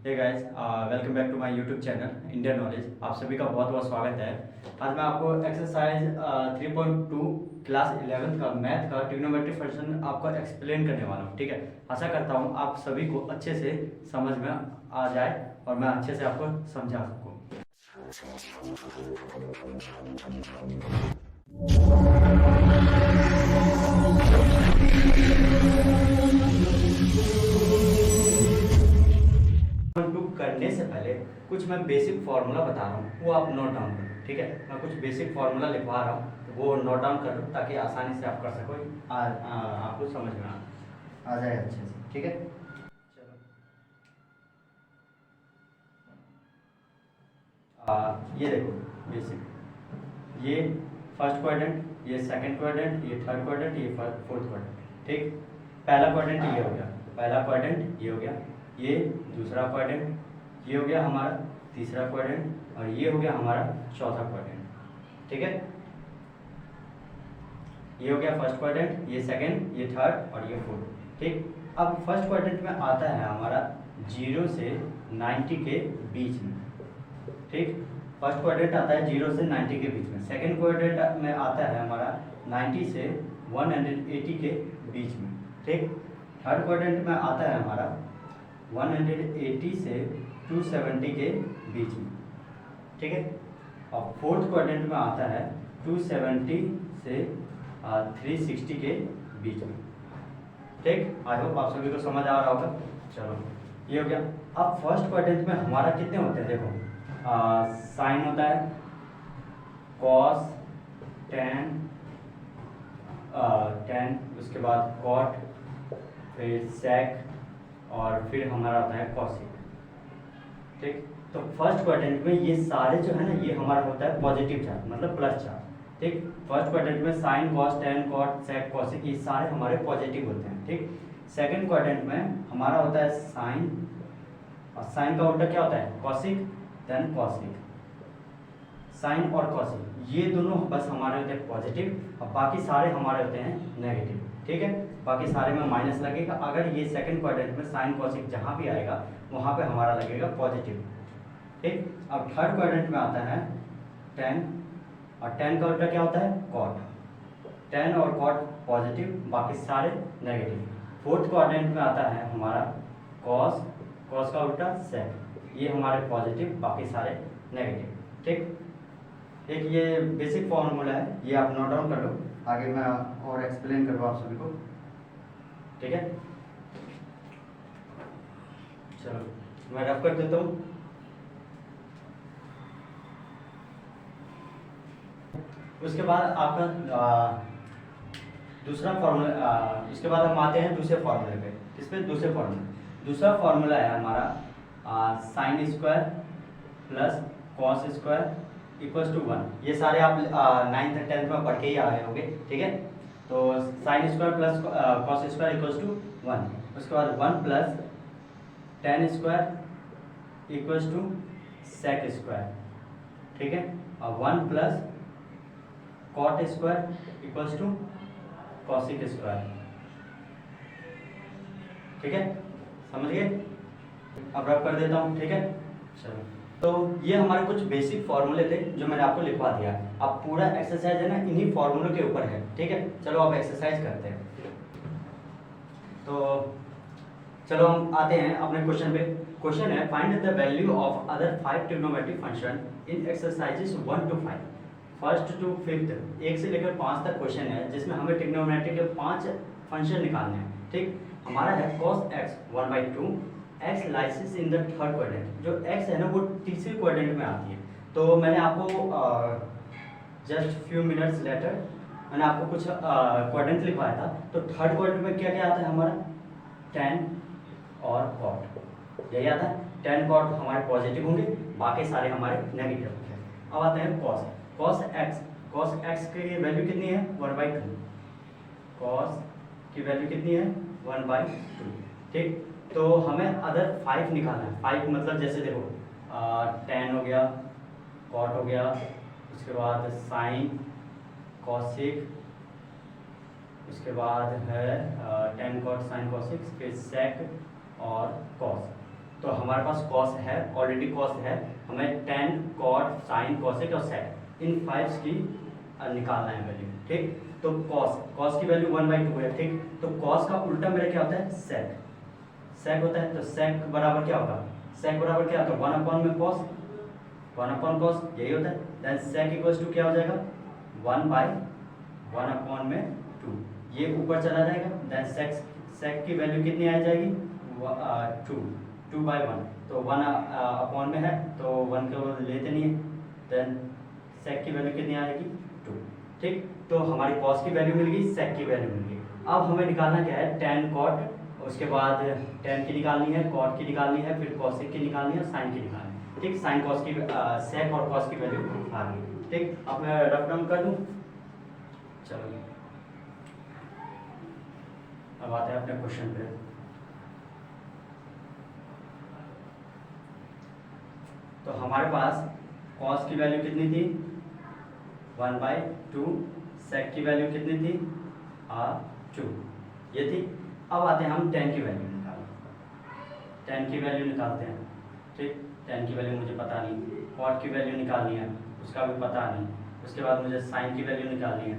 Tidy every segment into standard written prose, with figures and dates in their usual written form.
Hey guys, welcome back to my YouTube channel Indian knowledge. आप सभी का बहुत बहुत स्वागत है। आज मैं आपको एक्सरसाइज 3.2 क्लास 11 का मैथ का ट्रिग्नोमेट्री फंक्शन आपको एक्सप्लेन करने वाला हूँ। ठीक है, आशा करता हूँ आप सभी को अच्छे से समझ में आ जाए और मैं अच्छे से आपको समझा सकूँ। टू करने से पहले कुछ मैं बेसिक फार्मूला बता रहा हूँ, वो आप नोट डाउन करो। ठीक है, मैं कुछ बेसिक फार्मूला लिखवा रहा हूँ, तो वो नोट डाउन कर लो ताकि आसानी से आप कर सको, आपको समझ में आ जाए अच्छे से। ठीक है, चलो ये देखो बेसिक, ये फर्स्ट क्वाड्रेंट, ये सेकंड क्वाड्रेंट, ये थर्ड क्वाड्रेंट, ये फोर्थ क्वाड्रेंट। ठीक, पहला क्वाड्रेंट ये हो गया, पहला क्वाड्रेंट ये हो गया, ये दूसरा क्वाड्रेंट ये हो गया हमारा तीसरा क्वाड्रेंट, और ये हो गया हमारा चौथा क्वाड्रेंट। ठीक है, ये हो गया फर्स्ट क्वाड्रेंट, ये सेकंड, ये थर्ड और ये फोर्थ। ठीक, अब फर्स्ट क्वाड्रेंट में आता है हमारा 0 से 90 के बीच में। ठीक, फर्स्ट क्वाड्रेंट आता है 0 से 90 के बीच में। सेकंड क्वाड्रेंट में आता है हमारा 90 से 180 के बीच में। ठीक, थर्ड क्वाड्रेंट में आता है हमारा 180 से 270 के बीच में। ठीक है, और फोर्थ क्वाड्रेंट में आता है 270 से 360 के बीच में। ठीक, आई होप आप सभी को समझ आ रहा होगा। चलो ये हो गया। अब फर्स्ट क्वाड्रेंट में हमारा कितने होते हैं, देखो साइन होता है, कॉस, टेन, उसके बाद कॉट, फिर सेक और फिर हमारा आता है कॉसिक। ठीक, तो फर्स्ट क्वाड्रेंट में ये सारे जो है ना, ये हमारा होता है पॉजिटिव चार्ज, मतलब प्लस चार्ज। ठीक, फर्स्ट क्वाड्रेंट में साइन, कॉस, टेन, कॉट, सेक, कॉसिक ये सारे हमारे पॉजिटिव होते हैं। ठीक, सेकंड क्वाड्रेंट में हमारा होता है साइन, और साइन का उल्टा क्या होता है, कॉसिक, देन कॉसिक। साइन और कॉसिक ये दोनों बस हमारे होते हैं पॉजिटिव, और बाकी सारे हमारे होते हैं नेगेटिव। ठीक है, बाकी सारे में माइनस लगेगा। अगर ये सेकंड क्वाड्रेंट में साइन कॉसिक जहाँ भी आएगा वहाँ पे हमारा लगेगा पॉजिटिव। ठीक, अब थर्ड क्वाड्रेंट में आता है टेन, और टेन का उल्टा क्या होता है, कॉट। टेन और कॉट पॉजिटिव, बाकी सारे नेगेटिव। फोर्थ क्वाड्रेंट में आता है हमारा कॉस, कॉस का उल्टा सेक, ये हमारे पॉजिटिव, बाकी सारे नेगेटिव। ठीक, एक ये बेसिक फॉर्मूला है, ये आप नोट डाउन कर लो, आगे मैं और एक्सप्लेन करूँ आप सभी को। ठीक है, चलो मैं रफ कर देता हूँ। उसके बाद आपका दूसरा फॉर्मूला, उसके बाद हम आते हैं दूसरे फॉर्मूले पे। किस पे, दूसरे फॉर्मूले। दूसरा फॉर्मूला है हमारा sine square plus cos square equals to 1। ये सारे आप 9th 10th में पढ़ के ही आए होंगे। ठीक है, तो sine square plus cos square equals to 1। उसके बाद 1 plus tan square equals to sec square. ठीक है, और 1 plus cot square equals to cosec square. ठीक है, समझ गए। अब रब कर देता हूँ। ठीक है, चलो, तो ये हमारे कुछ बेसिक फॉर्मूले थे जो मैंने आपको लिखवा दिया। अब पूरा एक्सरसाइज है ना इन्हीं फॉर्मूलों के ऊपर है। ठीक है, चलो अब एक्सरसाइज करते हैं। तो चलो हम आते हैं अपने क्वेश्चन पे। क्वेश्चन है find the value of other 5 trigonometric function in exercises 1 to 5। First to fifth, 1 से लेकर 5 तक क्वेश्चन है जिसमें हमें ट्रिग्नोमेट्री के 5 फंक्शन निकालने हैं। ठीक, हमारा है cos x 1/2, x lysis in the third quadrant. जो x है ना वो तीसरे क्वाड्रेंट में आती है। तो मैंने आपको जस्ट फ्यू मिनट्स लेटर मैंने आपको कुछ क्वाड्रेंट लिखवाया था। तो थर्ड क्वाड्रेंट में क्या क्या आता है हमारा, टेन और कॉट, यही आता है। टेन कॉट हमारे पॉजिटिव होंगे, बाकी सारे हमारे नेगेटिव होंगे। अब आते हैं कॉस, कॉस एक्स की वैल्यू कितनी है, 1/2। कॉस की वैल्यू कितनी है, 1/2। ठीक, तो हमें अदर 5 निकालना है। 5 मतलब जैसे देखो टेन हो गया, कॉट हो गया, उसके बाद साइन, कॉसिक, उसके बाद है टेन कॉट साइन कॉसिक, फिर सेक और कॉस। तो हमारे पास कॉस है, ऑलरेडी कॉस है, हमें टेन, कॉट, साइन, कोसेक और सेक इन 5 की निकालना है वैल्यू। ठीक, तो कॉस की वैल्यू 1/2 है। ठीक, तो कॉस का उल्टा मेरा क्या होता है, सेक होता है। तो सेक बराबर क्या होगा, सेक बराबर क्या होता है, 1 में कॉस, 1 कॉस यही होता है। देन सेक इक्वल्स टू क्या हो जाएगा, 1/1 में 2, ये ऊपर चला जाएगा। देन सेक की वैल्यू कितनी आ जाएगी, 2/1, तो 1 में है तो 1 को लेते नहीं है। देन सेक की वैल्यू कितनी आएगी, 2। ठीक, तो हमारी कॉस की वैल्यू मिल गई, सेक की वैल्यू मिल गई। अब हमें निकालना क्या है, टेन कॉट, उसके बाद टेन की निकालनी है, कॉट की निकालनी है, फिर कॉसेक की निकालनी है, साइन की निकालनी है। ठीक, साइन कॉस की सेक और कॉस की वैल्यू आ गई। ठीक, अब मैं रफ डाउन कर दूं। चलो अब आते हैं अपने क्वेश्चन पे। तो हमारे पास कॉस की वैल्यू कितनी थी, 1/2, सेक की वैल्यू कितनी थी, 2, ये थी। अब आते हैं हम टेन की वैल्यू निकालते हैं। ठीक, टेन की वैल्यू मुझे पता नहीं, कॉट की वैल्यू निकालनी है, उसका भी पता नहीं। उसके बाद मुझे साइन की वैल्यू निकालनी है,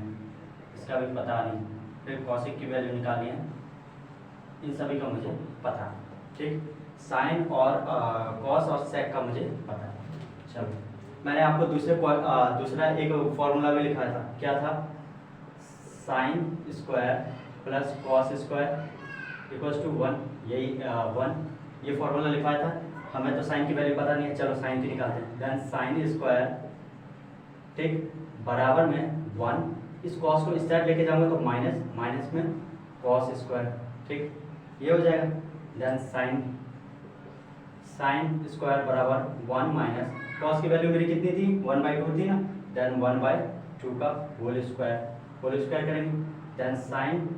इसका भी पता नहीं। फिर कॉसेक की वैल्यू निकालनी है, इन सभी का मुझे पता है। ठीक, साइन और कॉस और सेक का मुझे पता है। चलो, मैंने आपको दूसरा एक फॉर्मूला भी लिखा था, क्या था, sine square plus cos square equals to 1, यही 1, ये फॉर्मूला लिखा था। हमें तो साइन की वैल्यू पता नहीं है, चलो साइन की निकालते हैं। देन साइन स्क्वायर, ठीक, बराबर में 1, इस कॉस को इस साइड लेके जाऊंगा तो माइनस में कॉस स्क्वायर। ठीक, ये हो जाएगा। देन साइन स्क्वायर बराबर 1 माइनस कॉस की वैल्यू मेरी कितनी थी, 1/2 थी ना। देन 1/2 का होल स्क्वायर करेंगे। देन साइन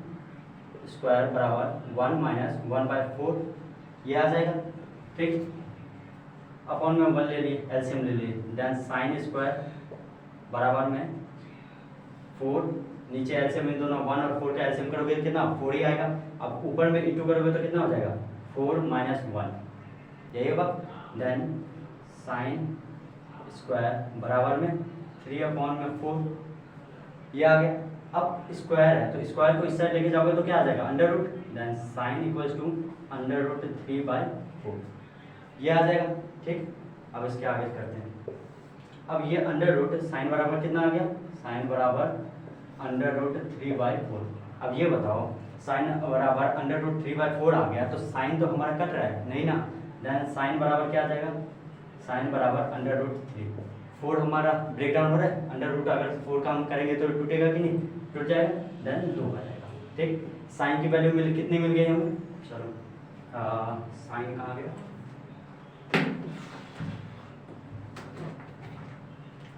स्क्वायर बराबर 1 माइनस 1/4, ये आ जाएगा। ठीक, अपॉन में 1 ले लिए, एलसीएम ले लिए। देन साइन स्क्वायर बराबर में 4, नीचे एलसीएम इन दोनों 1 और 4 का एलसीएम करोगे कितना, 4 ही आएगा। अब ऊपर में इंटू करोगे तो कितना हो जाएगा, 4 माइनस 1, यही होगा। देन साइन स्क्वायर बराबर में 3/4, ये आ गया। अब स्क्वायर है तो स्क्वायर को इस साइड लेके जाओगे तो क्या आ जाएगा, under root. Then sine equals to √3/4, ये आ जाएगा। ठीक, अब इसके आगे करते हैं। अब ये अंडर रूट साइन बराबर कितना आ गया, साइन बराबर √3/4। अब ये बताओ, साइन बराबर √3/4 आ गया तो साइन तो हमारा कट रहा है नहीं ना। देन साइन बराबर क्या आ जाएगा, साइन बराबर √3, 4 हमारा ब्रेक डाउन हो रहा है, अंडर रूट अगर 4 का हम करेंगे तो टूटेगा कि नहीं, टूट जाएगा। देन 2 आ जाएगा। ठीक, साइन की वैल्यू कितनी मिल गई हमें, चलो साइन कहाँ गया,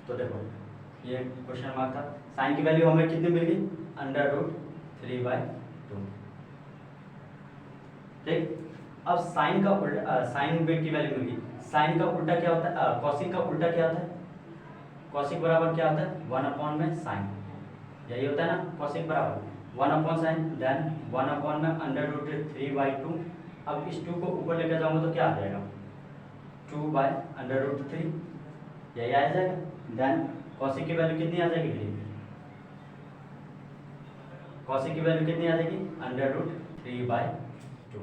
तो देखो ये क्वेश्चन मार्क था। साइन की वैल्यू हमें कितनी मिल गई, √3/2। ठीक, अब साइन का उल्टा, साइन की वैल्यू मिल गई। साइन का उल्टा क्या होता है, कॉसिक का उल्टा क्या होता है, कॉसिक बराबर क्या होता है, 1 में साइन, यही होता है ना, कॉसिक बराबर 1 साइन। देन 1 में √3/2। अब इस 2 को ऊपर लेकर जाऊंगा तो क्या आ जाएगा, 2/√3, यही आ जाएगा। देन कॉसिक की वैल्यू कितनी आ जाएगी, कॉसिक की वैल्यू कितनी आ जाएगी, √3/2।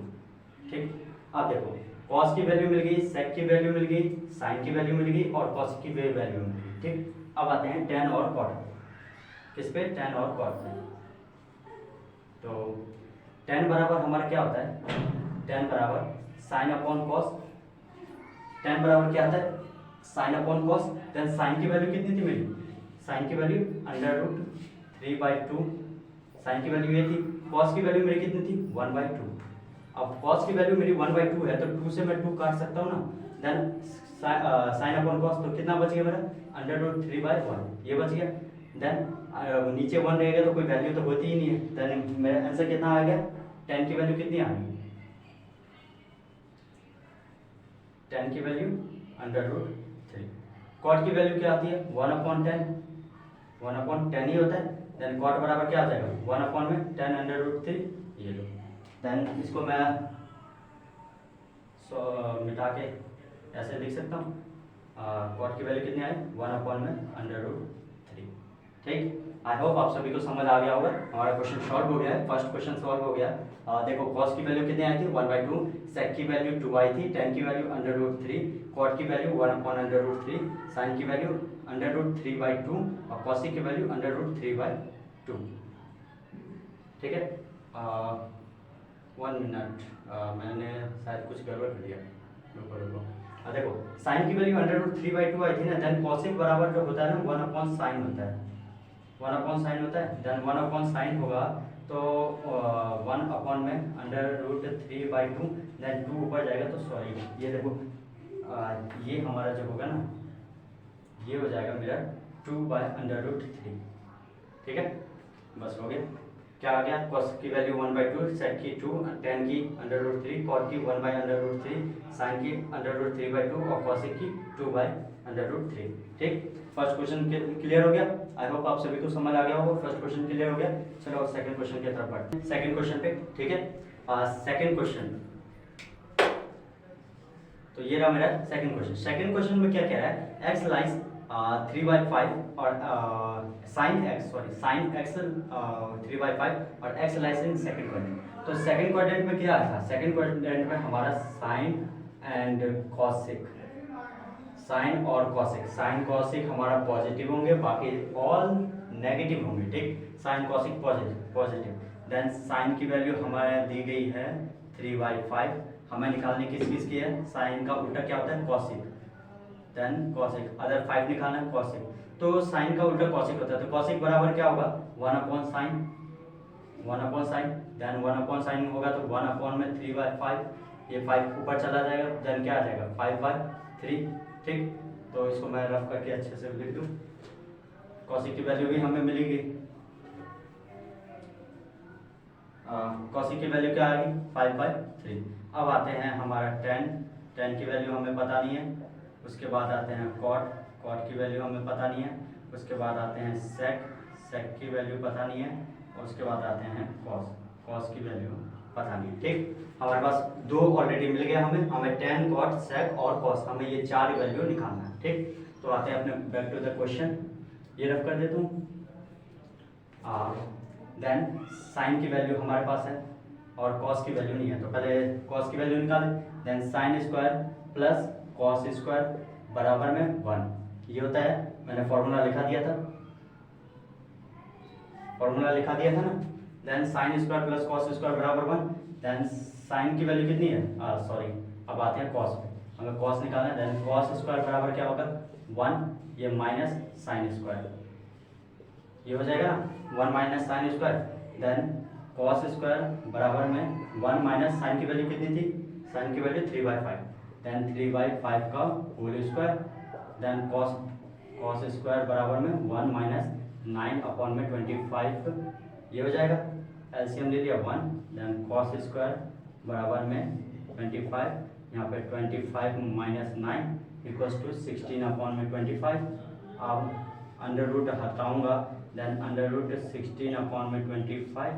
ठीक, अब देखो कॉस की वैल्यू मिल गई, सेक की वैल्यू मिल गई, साइन की वैल्यू मिल गई और कॉसिक की वैल्यू मिल गई। ठीक, अब आते हैं टेन और कॉट, किस पे, टेन और कॉट पे। तो टेन बराबर हमारा क्या होता है, टेन बराबर साइन अपॉन कॉस, टेन बराबर क्या आता है, sine upon cos. Then sine की वैल्यू कितनी थी मेरी, साइन की वैल्यू √3/2, साइन की वैल्यू ये थी। कॉस की वैल्यू मेरी कितनी थी, 1/2। अब कॉस की वैल्यू मेरी 1/2 है तो 2 से मैं 2 काट सकता हूँ ना। देन साइन अपॉन कॉस तो कितना बच गया मेरा, √3/1, ये बच गया। देन नीचे 1 रहेगा तो कोई वैल्यू तो होती ही नहीं है। देन मेरा आंसर कितना आ गया, 10 की वैल्यू कितनी आ गई, 10 की वैल्यू √3। कॉट की वैल्यू क्या आती है, 1/10, 1/10 ही होता है। देन कॉट बराबर क्या आ जाएगा, 1 में 10 √3, ये लो। देन इसको मैं मिटा के ऐसे लिख सकता हूँ, कॉट की वैल्यू कितनी आई 1/√3। ठीक, आई होप आप सभी को समझ आ गया होगा। हमारा क्वेश्चन सॉल्व हो गया है, फर्स्ट क्वेश्चन सॉल्व हो गया। देखो कॉस की वैल्यू कितनी आई थी 1/2, सेक की वैल्यू 2 आई थी, टेन की वैल्यू √3, कॉट की वैल्यू 1/√3, साइन की वैल्यू √3/2 और कॉसिक की वैल्यू √3/2। ठीक है, 1 मिनट, मैंने शायद कुछ गड़बड़ कर दिया, रुको। देखो साइन की वैल्यू √3/2 आई थी ना, देन कॉसिक बराबर जो होता है ना 1/sin होता है, 1/sin होता है, देन 1/sin होगा तो 1 में √3/2, देन 2 ऊपर जाएगा तो सॉरी ये देखो ये हमारा जो होगा ना ये हो जाएगा मेरा 2/√3। ठीक है, बस हो गया। क्या आ गया, cos की वैल्यू 1/2, sec की 2, tan की √3, cot की 1/√3, sin की √3/2 और cosec की 2/√3। ठीक, फर्स्ट क्वेश्चन क्लियर हो गया। आई होप आप सभी को समझ आ गया होगा, फर्स्ट क्वेश्चन क्लियर हो गया। चलो अब सेकंड क्वेश्चन की तरफ बढ़ते हैं, सेकंड क्वेश्चन पे। ठीक है, सेकंड क्वेश्चन, तो ये रहा मेरा सेकंड क्वेश्चन। सेकंड क्वेश्चन में क्या कह रहा है, x लाइज 3/5 और sin x 3/5 और x lies in second quadrant. तो सेकंड क्वाड्रेंट में क्या था, सेकंड क्वाड्रेंट में हमारा sin एंड cosec, साइन और कॉसेक, साइन कॉसेक हमारा पॉजिटिव होंगे, बाकी ऑल नेगेटिव होंगे। ठीक, sine cosec positive, then sine की वैल्यू हमारे दी गई है 3/5, हमें निकालने किस चीज़ की है, साइन का उल्टा क्या होता है कॉसेक, देन कॉसेक, अदर 5 निकालना है कॉसेक, तो साइन का उल्टा कॉसेक होता है, तो कॉसेक बराबर क्या होगा 1/sin, 1/sin, देन 1/sin होगा तो 1 में 3/5, ये 5 ऊपर चला जाएगा, देन क्या आ जाएगा 5/3। ठीक, तो इसको मैं रफ करके अच्छे से लिख दूं, कॉसिक की वैल्यू भी हमें मिलेगी, कॉसिक की वैल्यू क्या आ गई 5/3। अब आते हैं हमारा tan की वैल्यू हमें पता नहीं है, उसके बाद आते हैं कॉट की वैल्यू हमें पता नहीं है, उसके बाद आते हैं सेक की वैल्यू पता नहीं है, और उसके बाद आते हैं कॉस की वैल्यू पता नहीं। ठीक, हमारे पास 2 ऑलरेडी मिल गया, हमें tan, cot, sec और cos, हमें ये 4 वैल्यू निकालना है। ठीक, तो आते हैं अपने बैक टू द क्वेश्चन, ये रफ कर देता हूँ। देन साइन की वैल्यू हमारे पास है और cos की वैल्यू नहीं है, तो पहले cos की वैल्यू निकालें, then sine square plus cos square बराबर में 1, ये होता है, मैंने फॉर्मूला लिखा दिया था ना, then sine square plus cos square बराबर 1, देन साइन की वैल्यू कितनी है, सॉरी अब आते हैं कॉस पे, हमें कॉस निकालना है, देन कॉस स्क्वायर बराबर क्या होगा 1, ये माइनस साइन स्क्वायर, ये हो जाएगा 1 minus sine square, then cos square बराबर में 1 माइनस साइन की वैल्यू कितनी थी, साइन की वैल्यू 3/5, देन 3/5 का whole square, then cos square बराबर में 1 माइनस 9/25, ये हो जाएगा, एलसीएम ले लिया 1, देन कॉस स्क्वायर बराबर में 25, यहाँ पे 25 माइनस 9 इक्वल्स टू 16/25। अब अंडर रूट हटाऊँगा, देन अंडर रूट 16/25,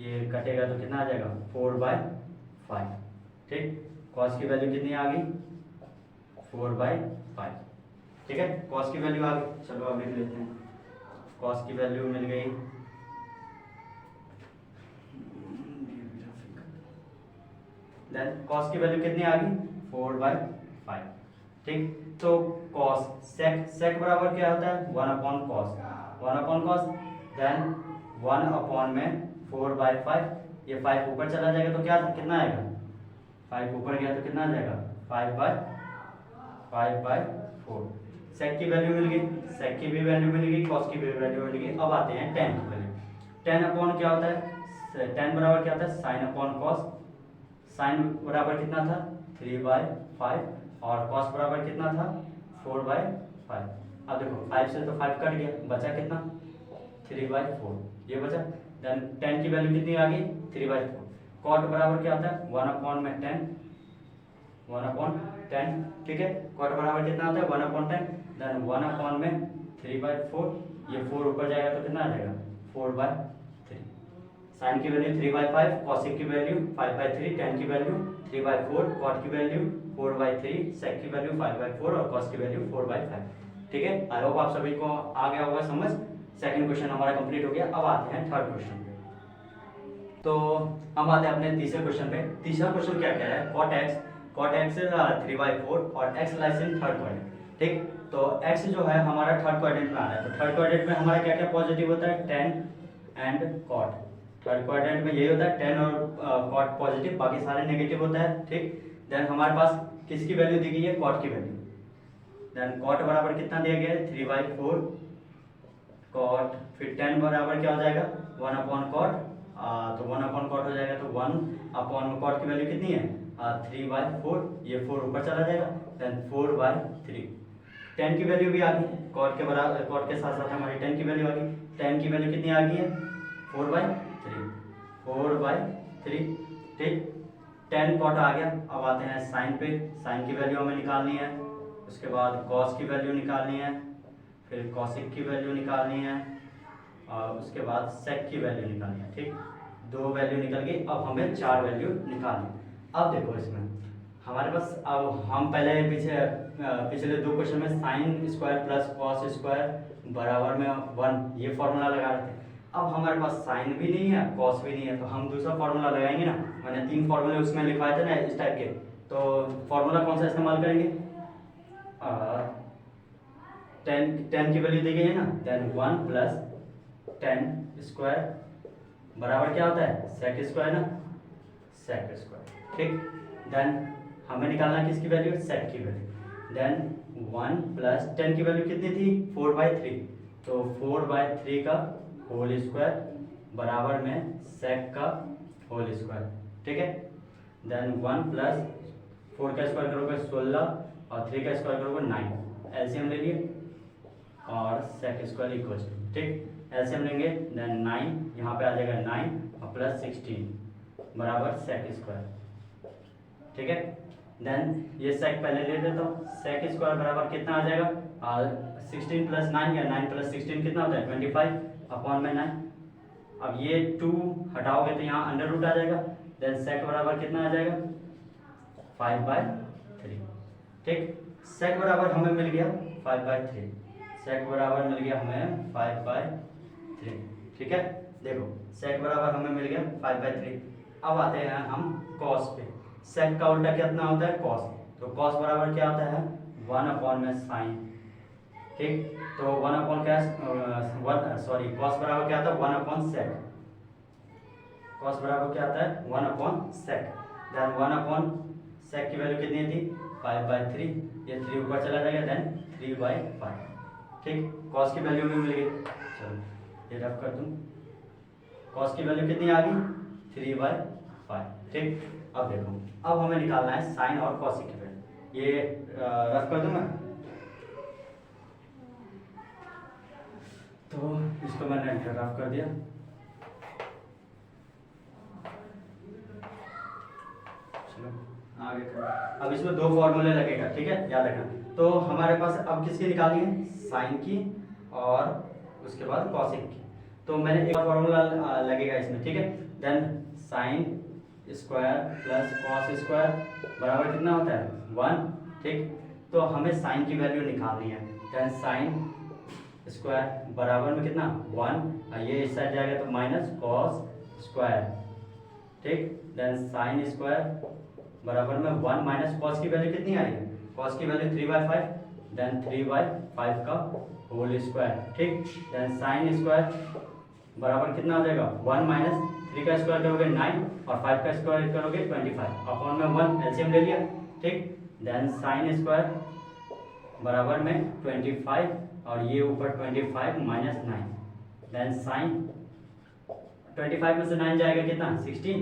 ये कटेगा तो कितना आ जाएगा 4/5। ठीक, कॉस की वैल्यू कितनी आ गई 4/5। ठीक है, कॉस की वैल्यू आ गई, चलो अब लिख लेते हैं, कॉस की वैल्यू मिल गई, देन कॉस की वैल्यू कितनी आ गई 4/5। ठीक, तो कॉस सेक बराबर क्या होता है 1/cos, 1/cos, देन 1 में 4/5, ये 5 ऊपर चला जाएगा तो क्या कितना आएगा, 5 ऊपर गया तो कितना आ जाएगा 5/4। सेक की वैल्यू मिल गई, सेक की भी वैल्यू मिल गई, कॉस की भी वैल्यू मिल गई। अब आते हैं tan की वैल्यू, tan क्या होता है, tan बराबर क्या होता है sin/cos, साइन बराबर कितना था 3/5 और कॉस बराबर कितना था 4/5। अब देखो 5 से तो 5 कट गया, बचा कितना 3/4, ये बचा, देन tan की वैल्यू कितनी आ गई 3/4। कॉट बराबर क्या होता है 1 में 10, 1/10। ठीक है, कॉट बराबर कितना होता है 1/10, देन 1 में 3/4, ये 4 ऊपर जाएगा तो कितना आ जाएगा 4/3। साइन की वैल्यू 3/5, कॉसिक की वैल्यू 5/3, टेन की वैल्यू 3/4, कॉट की वैल्यू 4/3, सेक की वैल्यू 5/4 और कॉस की वैल्यू 4/5। ठीक है, आई होप आप सभी को आ गया होगा समझ। सेकंड क्वेश्चन हमारा कंप्लीट हो गया। अब आते हैं थर्ड क्वेश्चन पे। तो हम आते हैं अपने तीसरे क्वेश्चन पे। तीसरा क्वेश्चन क्या कह रहा है, cot x 3/4 और x lies in third quadrant. ठीक, तो x जो है हमारा थर्ड क्वाड्रेंट में आ रहा है। तो थर्ड क्वाड्रेंट में हमारा क्या क्या पॉजिटिव होता है, tan and cot। Third quadrant में यही होता है, tan और cot पॉजिटिव, बाकी सारे नेगेटिव होता है। ठीक, देन हमारे पास किसकी वैल्यू दी गई है, cot की वैल्यू। देन cot बराबर कितना दिया गया है, 3/4 cot, फिर tan बराबर क्या हो जाएगा, 1/cot। तो 1/cot हो जाएगा, तो 1/cot की वैल्यू कितनी है, 3/4, ये 4 ऊपर चला जाएगा, देन 4/3। tan की वैल्यू भी आ गई, cot के बराबर, cot के साथ साथ हमारी tan की वैल्यू आ गई। tan की वैल्यू कितनी आ गई है, 4/3। ठीक, tan cot आ गया। अब आते हैं साइन पे। साइन की वैल्यू हमें निकालनी है, उसके बाद cos की वैल्यू निकालनी है, फिर cosec की वैल्यू निकालनी है, और उसके बाद sec की वैल्यू निकालनी है। ठीक, 2 वैल्यू निकल गई। अब हमें 4 वैल्यू निकालनी है। अब देखो इसमें हमारे पास, अब हम पहले पिछले 2 क्वेश्चन में sign square plus cos square बराबर में 1 ये फॉर्मूला लगा रहे थे। अब हमारे पास साइन भी नहीं है, कॉस भी नहीं है, तो हम दूसरा फॉर्मूला लगाएंगे ना। मैंने 3 फॉर्मूले उसमें लिखवाए थे ना इस टाइप के, तो फॉर्मूला कौन सा इस्तेमाल करेंगे, टेन की वैल्यू दी गई है ना, देन 1 प्लस टेन स्क्वायर बराबर क्या होता है, सेक स्क्वायर ना, सेक स्क्वायर। ठीक, देन हमें निकालना है किसकी वैल्यू, सेक की वैल्यू। देन 1 प्लस टेन की वैल्यू कितनी थी, 4/3, तो 4/3 का होल स्क्वायर बराबर में सेक का होल स्क्वायर। ठीक है, देन 1 प्लस 4 का स्क्वायर करोगे 16 और 3 का स्क्वायर करोगे 9, एलसीएम ले लिए और सेक स्क्वायर इक्वल। ठीक, एलसीएम लेंगे, देन 9 यहाँ पे आ जाएगा 9 और प्लस 16 बराबर सेक स्क्वायर। ठीक है, देन ये सेक पहले ले लेता हूँ। सेक स्क्वायर बराबर कितना आ जाएगा, 16 प्लस 9 या 9 प्लस 16 कितना होता है, 25/9। अब ये 2 हटाओगे तो यहाँ अंडर रूट आ जाएगा, देन सेक बराबर कितना आ जाएगा, 5/3। ठीक, सेक बराबर हमें मिल गया 5/3, सेक बराबर मिल गया हमें 5/3। ठीक है, देखो सेक बराबर हमें मिल गया 5/3। अब आते हैं हम कॉस पे। सेक का उल्टा कितना होता है, कॉस। तो कॉस बराबर क्या होता है, 1 में साइन। ठीक, तो 1 क्या, कॉस बराबर क्या आता है, 1/sec। कॉस बराबर क्या आता है, 1/sec। देन 1/sec की वैल्यू कितनी थी, 5/3, ये 3 ऊपर चला जाएगा, देन 3/5। ठीक, कॉस की वैल्यू भी मिल गई। चलो ये रफ कर दूं, कॉस की वैल्यू कितनी आ गई, 3/5। ठीक, अब देखो, अब हमें निकालना है साइन और कॉस की वैल्यू। ये रफ कर दूं मैं, तो इसको मैंने रफ कर दिया। चलो आगे करें। अब इसमें 2 फॉर्मूले लगेगा, ठीक है, याद रखना। तो हमारे पास अब किसकी निकालनी है, साइन की और उसके बाद कॉसिक की। तो मैंने एक फॉर्मूला लगेगा इसमें। ठीक है, then sine square plus cos square बराबर कितना होता है, 1। ठीक, तो हमें साइन की वैल्यू निकालनी है, देन साइन स्क्वायर बराबर में कितना, 1, ये इस साइड जाएगा तो माइनस कॉस स्क्वायर। ठीक, देन साइन स्क्वायर बराबर में 1 माइनस कॉस की वैल्यू कितनी आएगी, कॉस की वैल्यू 3/5, देन 3/5 का होल स्क्वायर। ठीक, देन साइन स्क्वायर बराबर कितना हो जाएगा, 1 माइनस 3 का स्क्वायर करोगे 9 और 5 का स्क्वायर करोगे 25 अपॉन में 1, एलसीएम ले लिया। ठीक, देन साइन स्क्वायर बराबर में 25 और ये ऊपर 25 माइनस 9, देन साइन 25 में से 9 जाएगा कितना, 16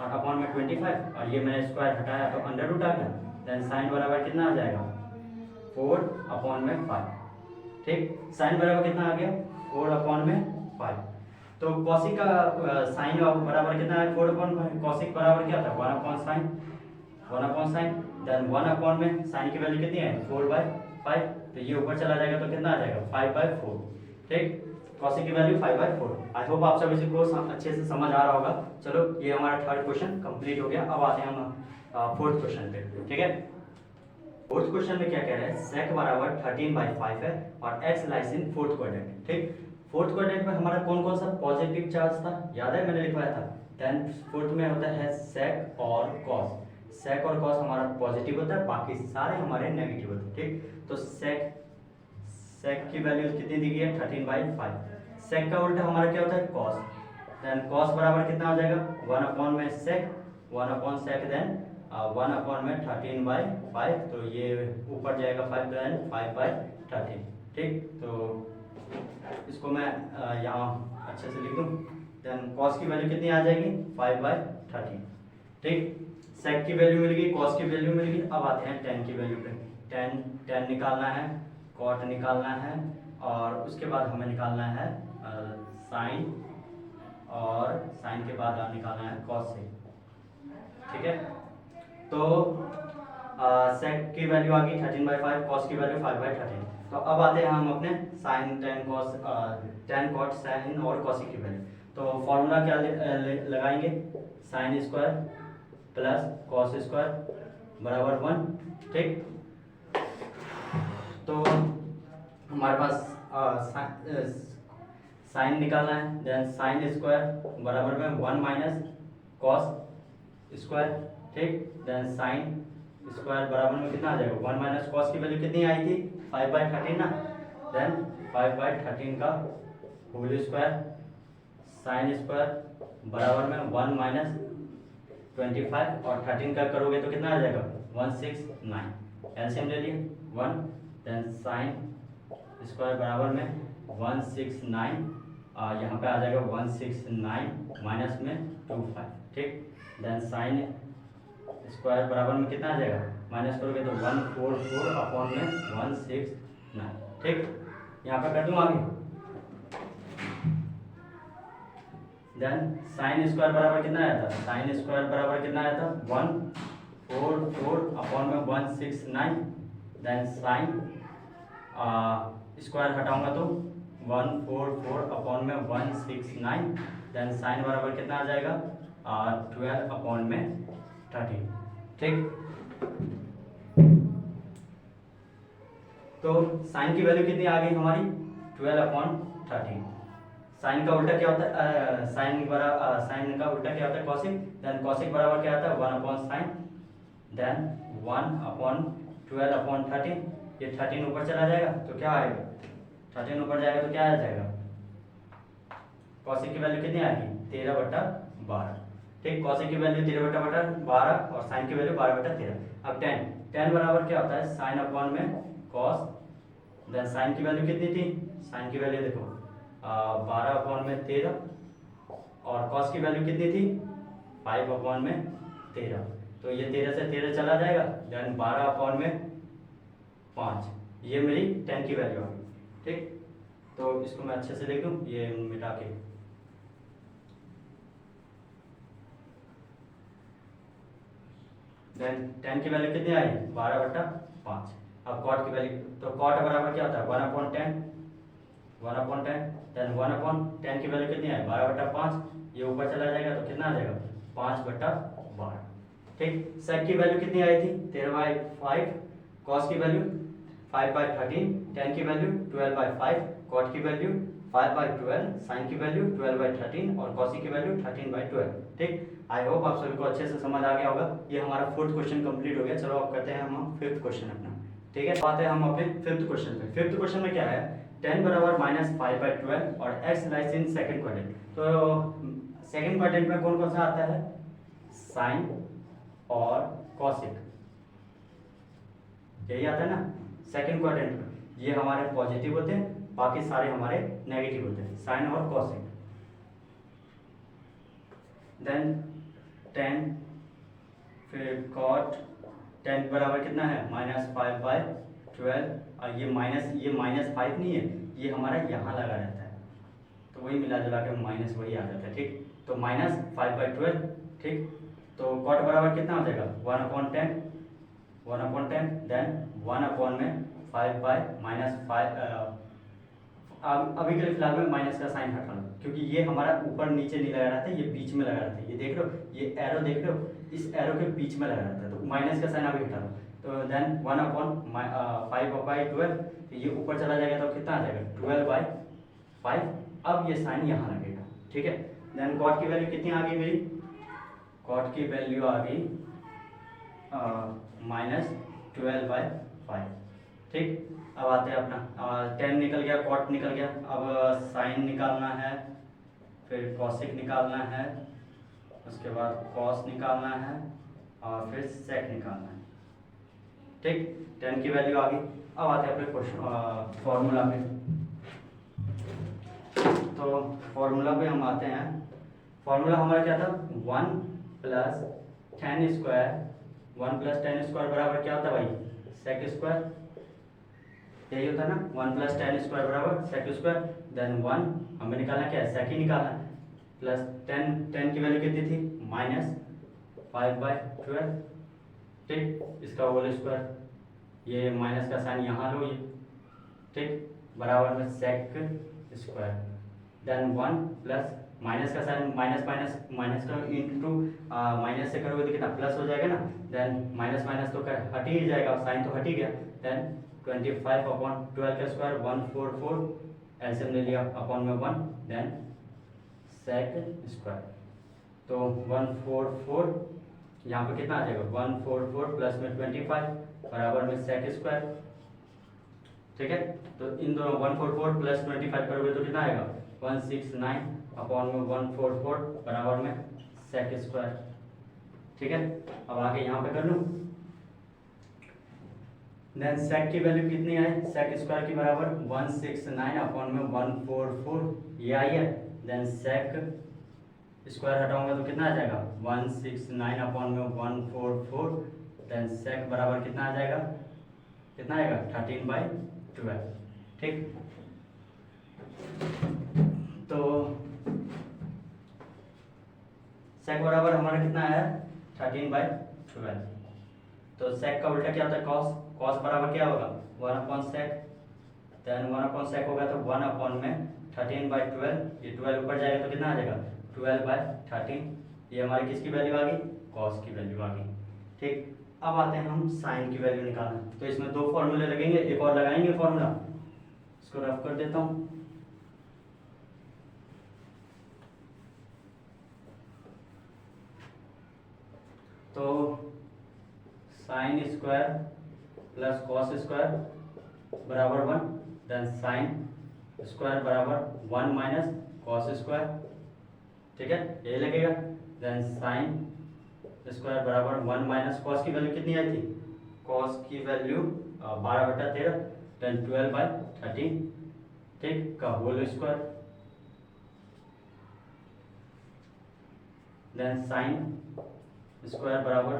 और अपॉन में 25 और ये मैंने स्क्वायर हटाया तो अंडर रूट आ गया, देन साइन बराबर कितना आ जाएगा, 4/5। ठीक, साइन बराबर कितना आ गया, 4/5। तो कॉसिक का साइन बराबर कितना है, 4/5। कॉसिक बराबर क्या था, 1/sin, देन 1 में साइन की वैल्यू कितनी है, 4/5, तो ये ऊपर चला जाएगा तो कितना आ जाएगा, 5/4। ठीक, कॉस की वैल्यू 5/4। आई होप आप सभी को अच्छे से समझ आ रहा होगा। चलो ये हमारा थर्ड क्वेश्चन कंप्लीट हो गया। अब आते हैं हम फोर्थ क्वेश्चन पे, ठीक है। फोर्थ क्वेश्चन में क्या कह रहा है, sec बराबर 13/5 है और x lies in fourth quadrant, ठीक। फोर्थ क्वाड्रेंट में हमारा कौन कौन सा पॉजिटिव चार्ज था, याद है मैंने लिखवाया था। देन फोर्थ में होता है sec और cos। sec और cos हमारा पॉजिटिव होता है, बाकी सारे हमारे नेगेटिव होते हैं, ठीक। तो sec की वैल्यू कितनी दी गई है, 13/5। sec का उल्टा हमारा क्या होता है, cos। देन cos बराबर कितना हो जाएगा, 1 में sec, 1/sec, देन 1 में 13/5। तो ये ऊपर जाएगा 5, देन 5/13, ठीक। तो इसको मैं यहाँ अच्छे से लिख दूँ। देन cos की वैल्यू कितनी आ जाएगी, 5/13, ठीक। sec की वैल्यू मिल गई, cos की वैल्यू मिल गई। अब आते हैं tan की वैल्यू पे। tan निकालना है, cot निकालना है, और उसके बाद हमें निकालना है sin, और sin के बाद निकालना है cos से, ठीक है। तो sec की वैल्यू आ गई 13/5, cos की वैल्यू 5/13। तो अब आते हैं हम अपने sin, tan, cos, tan, cot, sin और cos की वैल्यू। तो फॉर्मूला क्या लगाएंगे, sin square plus cos square बराबर 1, ठीक। तो हमारे पास साइन निकालना है। देन साइन स्क्वायर बराबर में 1 माइनस कॉस स्क्वायर, ठीक। देन साइन स्क्वायर बराबर में कितना आ जाएगा, 1 माइनस कॉस की वैल्यू कितनी आई थी, 5/13 ना। देन 5/13 का होल स्क्वायर, साइन स्क्वायर बराबर में 1 माइनस 25, और 13 का करोगे तो कितना आ जाएगा, 169। एलसीएम ले लिए 1। देन साइन स्क्वायर बराबर में 169, यहाँ पे आ जाएगा 169 माइनस में 25, ठीक। देन साइन स्क्वायर बराबर में कितना आ जाएगा, माइनस करोगे तो 144 अपॉन में 169, ठीक। यहाँ पे कर दूँ आगे। देन साइन स्क्वायर बराबर कितना आया था, साइन स्क्वायर बराबर कितना आया था, 144 अपॉन में 169। देन साइन स्क्वायर हटाऊंगा तो 144 अपॉन में 169। देन साइन बराबर कितना आ जाएगा, 12 अपॉन में 30, ठीक। तो साइन की वैल्यू कितनी आ गई हमारी, 12/30। साइन का उल्टा क्या होता है, साइन का उल्टा क्या होता है, कॉसिक। देन कॉसिक बराबर क्या आता है, 1/sin। देन 1/12/13। ये 13 ऊपर चला जाएगा तो क्या आएगा, 13 ऊपर जाएगा तो क्या आ जाएगा, कॉसिक की वैल्यू कितनी आएगी, 13/12, ठीक। कॉसिक की वैल्यू 13/12 और साइन की वैल्यू 12/13। अब tan बराबर क्या होता है, साइन अपॉन में कॉस। देन साइन की वैल्यू कितनी थी, साइन की वैल्यू देखो 12/13, और कॉस की वैल्यू कितनी थी, 5/13। तो ये 13 से 13 चला जाएगा। देन 12/5, ये मेरी tan की वैल्यू आ गई, ठीक। तो इसको मैं अच्छे से लिख दूँ, ये मिटा के। देन tan की वैल्यू कितनी आई, 12/5। अब cot की वैल्यू, तो cot बराबर क्या होता है, 1/10, 1/10। देन 1/10 की वैल्यू कितनी आई, 12/5। ये ऊपर चला जाएगा तो कितना आ जाएगा, 5/12, ठीक। sec की वैल्यू कितनी आई थी, 13/5। cos की वैल्यू 5/13, tan की वैल्यू 12/5, cot की वैल्यू 5/12, sin की वैल्यू 12/13 और cos की वैल्यू 13/12, ठीक। आई होप आप सभी को अच्छे से समझ आ गया होगा। ये हमारा फोर्थ क्वेश्चन कंप्लीट हो गया। चलो अब करते हैं हम फिफ्थ क्वेश्चन अपना, ठीक है। तो आते हैं हम अपने फिफ्थ क्वेश्चन पे। फिफ्थ क्वेश्चन में क्या है, 10 बराबर -5/12 और x lies in second quadrant. तो सेकंड क्वाड्रेंट में कौन कौन सा आता है, साइन और कॉसिक, यही आता है ना सेकंड क्वाड्रेंट में। ये हमारे पॉजिटिव होते हैं, बाकी सारे हमारे नेगेटिव होते हैं, साइन और कॉसिक। देन tan, फिर cot। tan बराबर कितना है, -5/12, और ये -5 नहीं है, ये हमारा यहाँ लगा रहता है, तो वही मिला जुला के माइनस वही आ जाता है, ठीक। तो -5/12, ठीक। तो cot बराबर कितना हो जाएगा, 1/10, 1/10। देन 1 अपॉन में 5/-5 अब अभी के लिए फिलहाल में माइनस का साइन हटा लो, क्योंकि ये हमारा ऊपर नीचे नहीं लगा रहा था, ये बीच में लगा रहा था। ये देख रहे हो, ये एरो देख रहे हो, इस एरो के बीच में लगा रहा था, तो माइनस का साइन अभी हटा लो। तो देन 1/5/12, तो ये ऊपर चला जाएगा तो कितना आ जाएगा 12/5। अब ये साइन यहाँ लगेगा, ठीक है। देन कॉट की वैल्यू कितनी आ गई मेरी, कॉट की वैल्यू आ गई -12/5, ठीक। अब आते हैं अपना टेन निकल गया, कॉट निकल गया, अब साइन निकालना है, फिर कॉसिक निकालना है, उसके बाद कॉस निकालना है, और फिर सेक निकालना है, ठीक। टेन की वैल्यू आ गई। अब आते हैं अपने क्वेश्चन फॉर्मूला पे। तो फॉर्मूला पे हम आते हैं, फॉर्मूला हमारा क्या था, 1 + 10 स्क्वायर, 1 + 10 स्क्वायर बराबर क्या होता है भाई, सेक स्क्वायर, यही होता है ना, 1 + 10 स्क्वायर बराबर सेक स्क्वायर। देन 1 हमें निकालना क्या है, सेक ही निकालना है, प्लस 10 की वैल्यू कितनी थी, -5/12, ठीक। इसका होल स्क्वायर, ये माइनस का साइन यहाँ लो ये, ठीक, बराबर में sec square. Then 1 plus minus का साइन, माइनस का इंटू माइनस से करोगे तो कितना प्लस हो जाएगा ना, देन माइनस तो हट ही जाएगा, साइन तो हट ही गया। देन 25/12 का स्क्वायर 144, एलसीएम ले लिया अपॉन में 1, देन सेक स्क्वायर। तो 144 यहाँ पे कितना आ जाएगा, 144 प्लस में 25 बराबर में सेक स्क्वायर, ठीक है। तो इन दोनों 144 प्लस 25 करोगे तो कितना आएगा, 169 अपॉन में 144 बराबर में सेक स्क्वायर, ठीक है। अब आगे यहाँ पे कर लूँ, देन सेक की वैल्यू कितनी आई, सेक स्क्वायर की बराबर 169 अपॉन में 144, ये आई है। देन सेक स्क्वायर हटाऊंगा तो कितना आ जाएगा, 169 अपॉन में 144, देन सेक बराबर कितना आ जाएगा, कितना आएगा 13/12, ठीक। तो सेक बराबर हमारा कितना आया 13/12। तो सेक का उल्टा क्या होता है, कॉस, कॉस बराबर क्या होगा 1/sec, देन 1/sec होगा तो 1 अपॉन में 13/12, ये 12 ऊपर जाएगा तो कितना आ जाएगा 12/13, ये हमारी किसकी वैल्यू आ गई, कॉस की वैल्यू आ गई, ठीक। अब आते हैं हम साइन की वैल्यू निकालना। तो इसमें दो फॉर्मूले लगेंगे, एक और लगाएंगे फॉर्मूला, इसको रफ कर देता हूँ। तो sine square plus cos square बराबर 1, देन साइन स्क्वायर बराबर 1 माइनस कॉस स्क्वायर, ठीक है, यही लगेगा। देन साइन स्क्वायर बराबर 1 माइनस कॉस की वैल्यू कितनी आई थी, कॉस की वैल्यू 12/13, देन 12/13, ठीक, का whole square, then sine square बराबर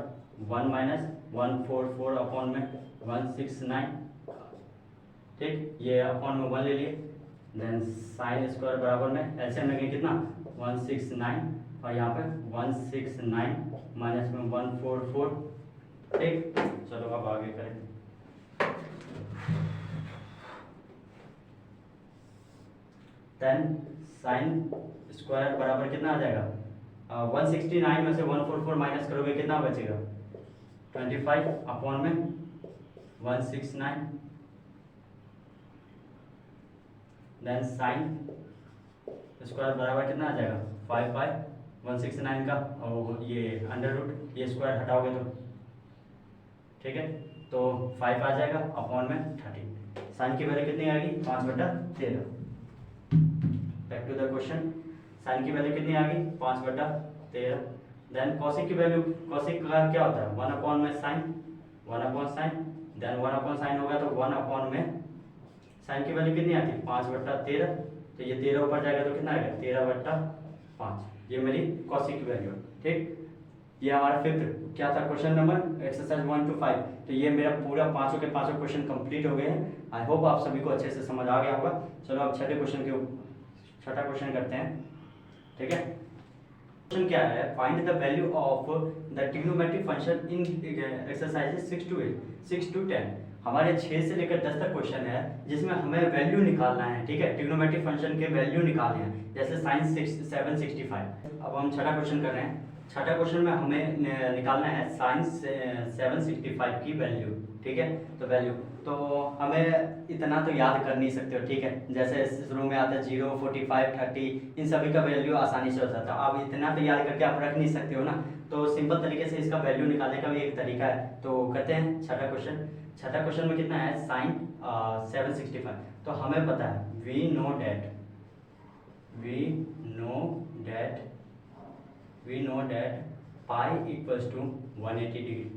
1 माइनस 144 अपॉन में 169, ठीक, ये अपॉन में 1 ले लिए। देन साइन स्क्वायर बराबर में एलसीएम लगे कितना 169, और यहाँ पे 169 माइनस में 144, ठीक। चलो अब आगे करें। देन साइन स्क्वायर बराबर कितना आ जाएगा 169 में से 144 माइनस करोगे कितना बचेगा 25 अपॉन में 169, देन साइन स्क्वायर बराबर कितना आ जाएगा 5/169 का, और ये अंडर रूट, ये स्क्वायर हटाओगे तो, ठीक है, तो 5 आ जाएगा अपॉन में 30। साइन की वैल्यू कितनी आ गई 5/13। Back to the question, sine की वैल्यू कितनी आ गई 5/13। देन कॉसिक की वैल्यू, कॉसिक का क्या होता है 1 अपॉन में sine, 1 upon sine, then 1 upon sine होगा तो 1 अपॉन में साइन की वैल्यू कितनी आती है 5/13, तो ये 13 ऊपर जाएगा तो कितना आएगा 13/5, ये मेरी कॉसिक की वैल्यू है, ठीक। ये हमारा फिफ्थ क्या था क्वेश्चन नंबर एक्सरसाइज 1 to 5। तो ये मेरा पूरा पांचों के पांचों क्वेश्चन कंप्लीट हो गए हैं। आई होप आप सभी को अच्छे से समझ आ गया होगा। चलो अब छठे क्वेश्चन के छठा क्वेश्चन करते हैं, ठीक है। क्वेश्चन क्या है, find the value of the trigonometric function in exercises 6 to 10। हमारे 6 से लेकर 10 तक क्वेश्चन है जिसमें हमें वैल्यू निकालना है, ठीक है, ट्रिग्नोमेट्रिक फंक्शन के वैल्यू निकालने हैं, जैसे साइन 765। अब हम छठा क्वेश्चन कर रहे हैं। छठा क्वेश्चन में हमें निकालना है साइन 765 की वैल्यू, ठीक है। तो वैल्यू तो हमें इतना तो याद कर नहीं सकते हो, ठीक है, जैसे शुरू में आता है 0, 45, 30, इन सभी का वैल्यू आसानी से हो जाता है। अब इतना तो याद करके आप रख नहीं सकते हो ना, तो सिंपल तरीके से इसका वैल्यू निकालने का भी एक तरीका है। तो करते हैं छठा क्वेश्चन। छठा क्वेश्चन में कितना है साइन 765। तो हमें पता है we know that pi equals to 180 degree,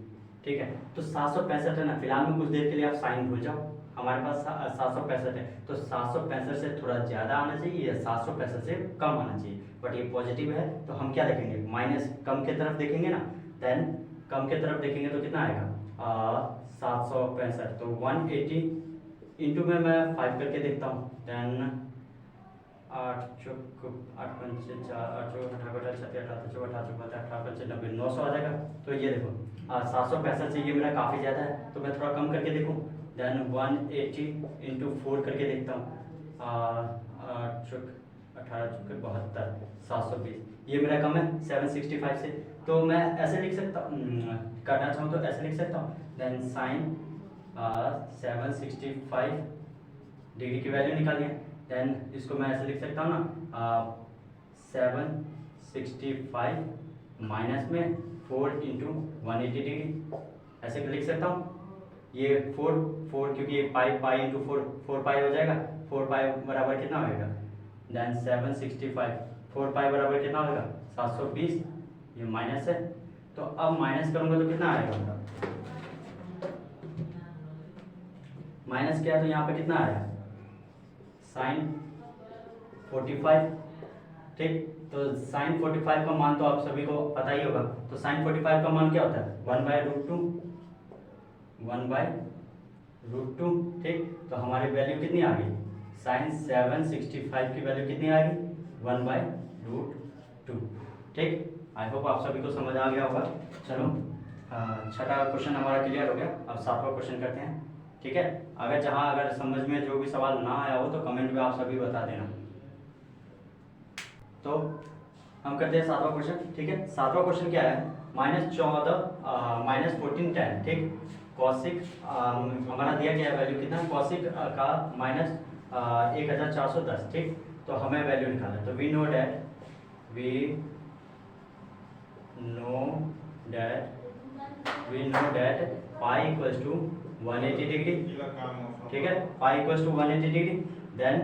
ठीक है। तो 765 है ना, फिलहाल में कुछ देर के लिए आप साइन भूल जाओ, हमारे पास 765 है, तो 765 से थोड़ा ज़्यादा आना चाहिए या 765 से कम आना चाहिए, बट ये पॉजिटिव है तो हम क्या देखेंगे, माइनस कम के तरफ देखेंगे ना, देन कम के तरफ देखेंगे तो कितना आएगा 765। तो 180 इंटू में मैं 5 करके देखता हूँ, देन 8 चौक 8 पंच 4 8 चौक 18 छत्तीस 18 चौक 18 चौक 18 पंच 90 900 आ जाएगा। तो ये देखो 765 से ये मेरा काफ़ी ज़्यादा है, तो मैं थोड़ा कम करके देखूँ, देन 180 इंटू 4 करके देखता हूँ, 8 चौक 18 चौक 72 720, ये मेरा कम है 765 से। तो मैं ऐसे लिख सकता करना चाहूँ तो ऐसे लिख सकता हूँ, देन साइन 765 डिग्री की वैल्यू निकालिए, देन इसको मैं ऐसे लिख सकता हूँ ना 765 माइनस में 4 इंटू 180 डिग्री, ऐसे लिख सकता हूँ। ये 4 क्योंकि ये पाई इंटू 4 पाई हो जाएगा, 4 पाई बराबर कितना होएगा, देन 765 4 पाई बराबर कितना होगा 720, ये माइनस है, तो अब माइनस करूँगा तो कितना आएगा, माइनस किया तो यहाँ पे कितना आया साइन 45, ठीक। तो साइन 45 का मान तो आप सभी को पता ही होगा, तो साइन 45 का मान क्या होता है 1/√2, ठीक। तो हमारी वैल्यू कितनी आ गई, साइन 765 की वैल्यू कितनी आ गई 1/√2, ठीक। आई होप आप सभी को समझ आ गया होगा। चलो छठा क्वेश्चन हमारा क्लियर हो गया, अब सातवां क्वेश्चन करते हैं, ठीक है। अगर समझ में जो भी सवाल ना आया हो तो कमेंट में आप सभी बता देना। तो हम करते हैं सातवां क्वेश्चन, ठीक है। सातवां क्वेश्चन क्या है, -14 tan, ठीक। कॉसिक हमारा दिया गया वैल्यू कितना, कॉसिक का -1410, ठीक। तो हमें वैल्यू निकालना है, तो we know that pi equals to 180 degree, ठीक है, pi equals to 180 degree, then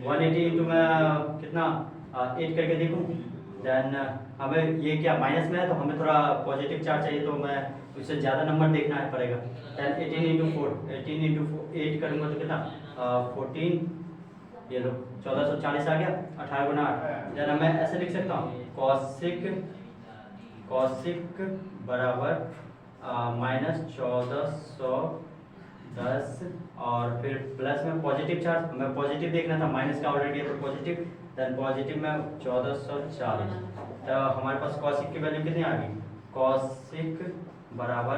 180 into मैं कितना 8 करके देखूँ, देन हमें ये क्या माइनस में है तो हमें थोड़ा पॉजिटिव चार्ज चाहिए, तो मैं उससे ज़्यादा नंबर देखना है पड़ेगा, देन 18 इंटू 8 करूँगा तो कितना 14, ये लो 1440 आ गया, 18 गुना 8, देन मैं ऐसे लिख सकता हूँ कॉसिक बराबर -1410 और फिर प्लस में पॉजिटिव चार्ज, हमें पॉजिटिव देखना था, माइनस का ऑलरेडी है तो पॉजिटिव, देन पॉजिटिव में 1440, तो हमारे पास कॉसिक की वैल्यू कितनी आ गई, कॉसिक बराबर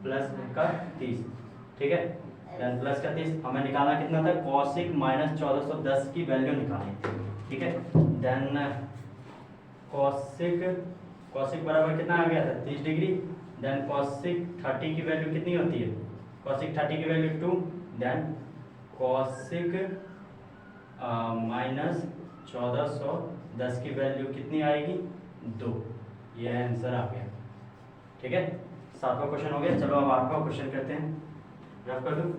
प्लस का 30, ठीक है, देन प्लस का 30 हमें निकालना कितना था, कॉसिक -1410 की वैल्यू निकालनी, ठीक है। देन कॉसिक बराबर कितना आ गया था 30 डिग्री, देन कॉसिक 30 की वैल्यू कितनी होती है, कॉसिक 30 की वैल्यू 2, देन कॉसिक -1410 की वैल्यू कितनी आएगी 2, ये आंसर आ गया, ठीक है। सातवां क्वेश्चन हो गया। चलो अब आठवां क्वेश्चन करते हैं, रफ कर दूँ।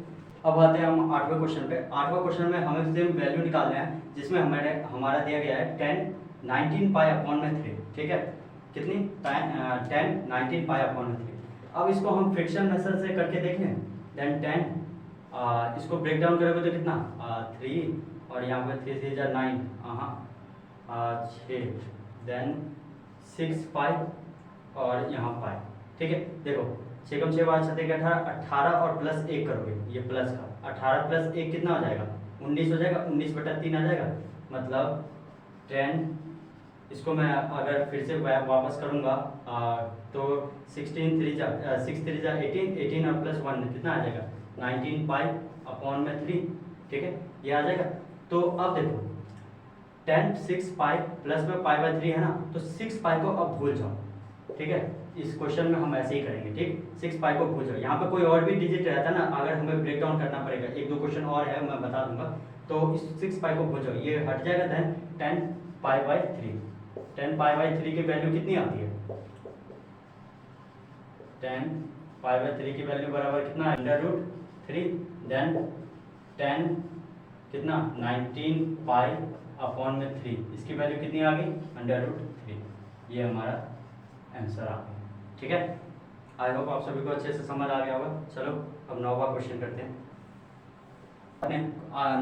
अब आते हैं हम आठवें क्वेश्चन पे। आठवां क्वेश्चन में हमें सेम वैल्यू निकालना है जिसमें हमारा दिया गया है 19 पाई/3, ठीक है, कितनी 19 पाई/3। अब इसको हम फ्रिक्शन मेथड से करके देखें, देन 10 इसको ब्रेक डाउन करोगे तो कितना 3 और यहाँ पे 3 से 9 6, देन 6 पाई और यहाँ पाई, ठीक है। देखो 6 कम 6 5 7 18 और प्लस 1 करोगे, ये प्लस का 18 प्लस 1 कितना हो जाएगा 19 हो जाएगा, 19/3 आ जाएगा, मतलब 10 इसको मैं अगर फिर से वापस करूँगा तो 6 3 जा 18 और प्लस 1 कितना आ जाएगा 19 पाई अपॉन में 3, ठीक है, ये आ जाएगा। तो अब देखो 10 6 पाई प्लस में पाई बाई 3 है ना, तो 6 पाई को अब भूल जाओ, ठीक है। इस क्वेश्चन में हम ऐसे ही करेंगे, ठीक, 6 पाई को भूल जाओ। यहाँ पे कोई और भी डिजिट रहता ना, अगर हमें ब्रेक डाउन करना पड़ेगा, एक दो क्वेश्चन और है मैं बता दूंगा, तो इस 6 पाई को भूल जाओ, ये हट जाएगा। Then 10 pi by 3, 10 pi by 3 की वैल्यू कितनी आती है, 10 पाई बाई 3 की वैल्यू बराबर कितना, √3। देन 10 कितना 19 पाई अपॉन में 3, इसकी वैल्यू कितनी आ गई, √3। ये हमारा आंसर आ गया, ठीक है। आई होप आप सभी को अच्छे से समझ आ गया होगा। चलो अब 9वां क्वेश्चन करते हैं अपने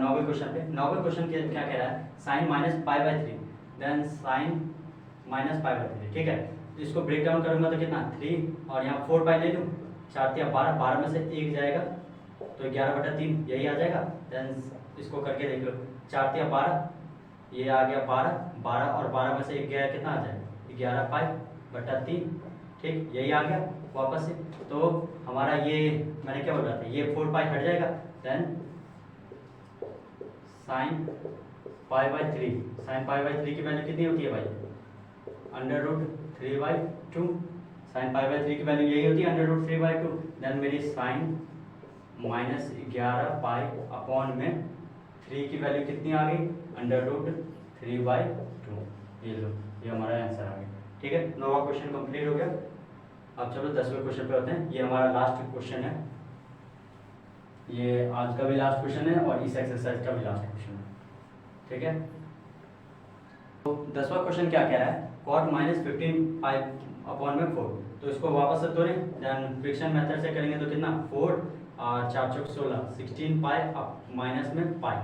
9वें क्वेश्चन पे। 9वें क्वेश्चन क्या कह रहा है, sine minus pi by 3, then sine minus pi by 3, ठीक है। इसको ब्रेक डाउन करूंगा तो कितना 3 और यहाँ 4 पाई ले लूँ, 4 3 12, 12 में से 1 जाएगा तो 11/3 यही आ जाएगा। देन इसको करके देख लो, 4 3 12, ये आ गया 12, 12 और 12 में से 1 गया कितना आ जाएगा 11 पाई/3, ठीक, यही आ गया वापस से। तो हमारा ये मैंने क्या बोला था, ये 4 पाई हट जाएगा। Then sine pi by 3, sine pi by 3 की वैल्यू कितनी होती है भाई, √3/2। साइन पाई बाई 3 की वैल्यू यही होती है √3/2। देन मेरी साइन माइनस 11 पाई अपॉन में 3 की वैल्यू कितनी आ गई, √3/2। ये लो, ये हमारा आंसर आ गया, ठीक है। 9वां क्वेश्चन कंप्लीट हो गया। अब चलो 10वें क्वेश्चन पे होते हैं। ये हमारा लास्ट क्वेश्चन है, ये आज का भी लास्ट क्वेश्चन है और इस एक्सरसाइज का भी लास्ट क्वेश्चन है, ठीक है। तो 10वां क्वेश्चन क्या कह रहा है, cot -15 पाई अपॉन में 4, तो इसको वापस से तोड़ें। देन फ्रिक्शन मेथड से करेंगे तो कितना 4 और 4 चौक 16, 16 पाई माइनस में पाई,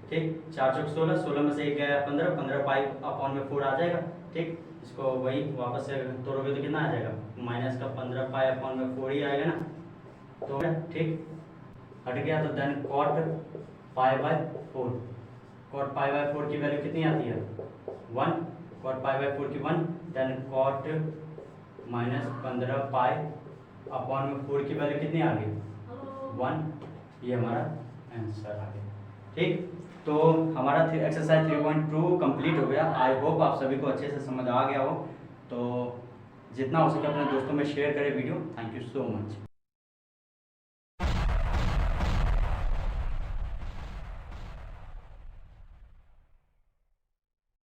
ठीक, 4 चौक 16, 16 में से 1 गया 15, 15 पाई अपॉन में 4 आ जाएगा, ठीक। इसको वही वापस से तोड़ोगे तो कितना आ जाएगा, माइनस का 15 पाई अपॉन में 4 ही आएगा ना, तो ठीक हट गया। तो then cot pi by 4, cot pi by 4 की वैल्यू कितनी आती है 1, cot पाई बाई 4 की 1। देन cot -15 पाई अपॉन में 4 की वैल्यू कितनी आ गई 1। ये हमारा आंसर आ गया, ठीक। तो हमारा एक्सरसाइज 3.2 कंप्लीट हो गया। आई होप आप सभी को अच्छे से समझ आ गया हो। तो जितना हो सके अपने दोस्तों में शेयर करें video. Thank you so much.